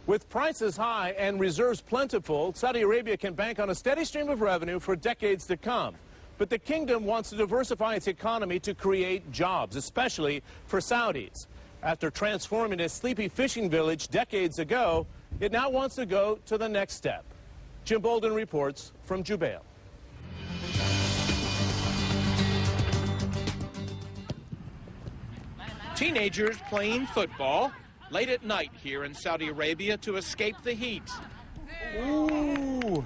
With prices high and reserves plentiful, Saudi Arabia can bank on a steady stream of revenue for decades to come. But the kingdom wants to diversify its economy to create jobs, especially for Saudis. After transforming a sleepy fishing village decades ago, it now wants to go to the next step. Jim Bolden reports from Jubail. Teenagers playing football late at night here in Saudi Arabia to escape the heat. Ooh.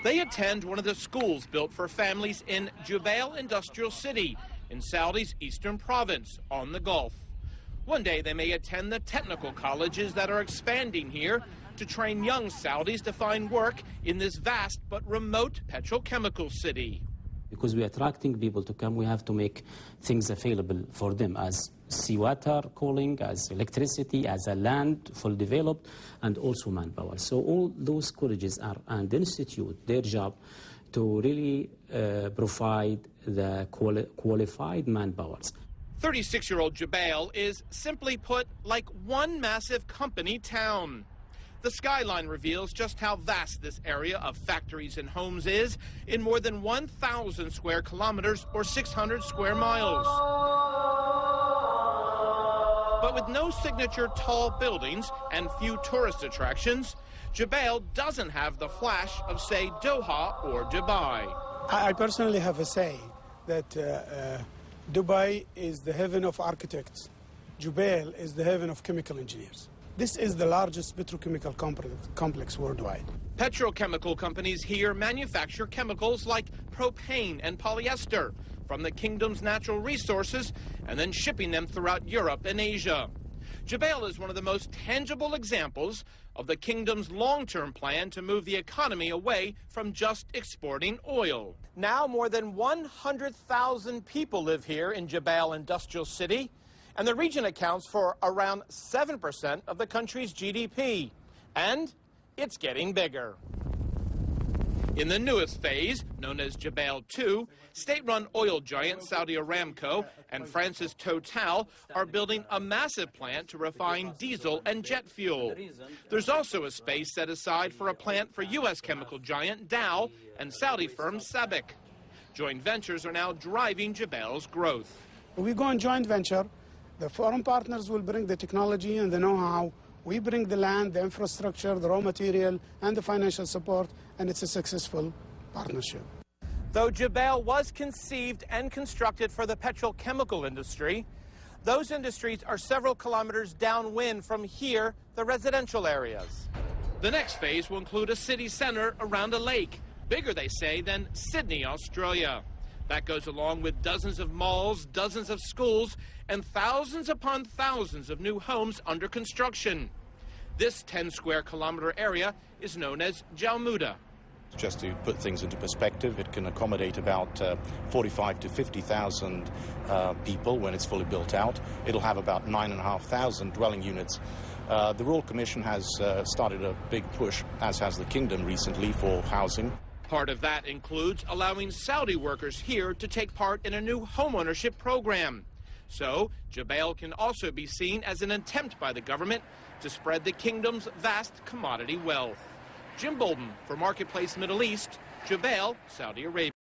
They attend one of the schools built for families in Jubail Industrial City in Saudi's eastern province on the Gulf. One day they may attend the technical colleges that are expanding here to train young Saudis to find work in this vast but remote petrochemical city. Because we're attracting people to come, we have to make things available for them as seawater cooling, as electricity, as a land fully developed, and also manpower. So all those colleges and institute their job to really provide the qualified manpowers. 36-year-old Jubail is, simply put, like one massive company town. The skyline reveals just how vast this area of factories and homes is in more than 1,000 square kilometers or 600 square miles. But with no signature tall buildings and few tourist attractions, Jubail doesn't have the flash of, say, Doha or Dubai. I personally have a say that Dubai is the heaven of architects. Jubail is the heaven of chemical engineers. This is the largest petrochemical complex worldwide. Petrochemical companies here manufacture chemicals like propane and polyester from the kingdom's natural resources and then shipping them throughout Europe and Asia. Jubail is one of the most tangible examples of the kingdom's long-term plan to move the economy away from just exporting oil. Now more than 100,000 people live here in Jubail Industrial City, and the region accounts for around 7% of the country's GDP. And it's getting bigger. In the newest phase, known as Jubail 2, state-run oil giant Saudi Aramco and France's Total are building a massive plant to refine diesel and jet fuel. There's also a space set aside for a plant for U.S. chemical giant Dow and Saudi firm SABIC. Joint ventures are now driving Jubail's growth. We go on joint venture. The foreign partners will bring the technology and the know-how. We bring the land, the infrastructure, the raw material, and the financial support, and it's a successful partnership. Though Jubail was conceived and constructed for the petrochemical industry, those industries are several kilometers downwind from here, the residential areas. The next phase will include a city center around a lake, bigger, they say, than Sydney, Australia. That goes along with dozens of malls, dozens of schools, and thousands upon thousands of new homes under construction. This 10-square-kilometer area is known as Jalmuda. Just to put things into perspective, it can accommodate about 45 to 50,000 people when it's fully built out. It'll have about 9,500 dwelling units. The Royal Commission has started a big push, as has the Kingdom recently, for housing. Part of that includes allowing Saudi workers here to take part in a new homeownership program. So, Jubail can also be seen as an attempt by the government to spread the kingdom's vast commodity wealth. Jim Bolden for Marketplace Middle East, Jubail, Saudi Arabia.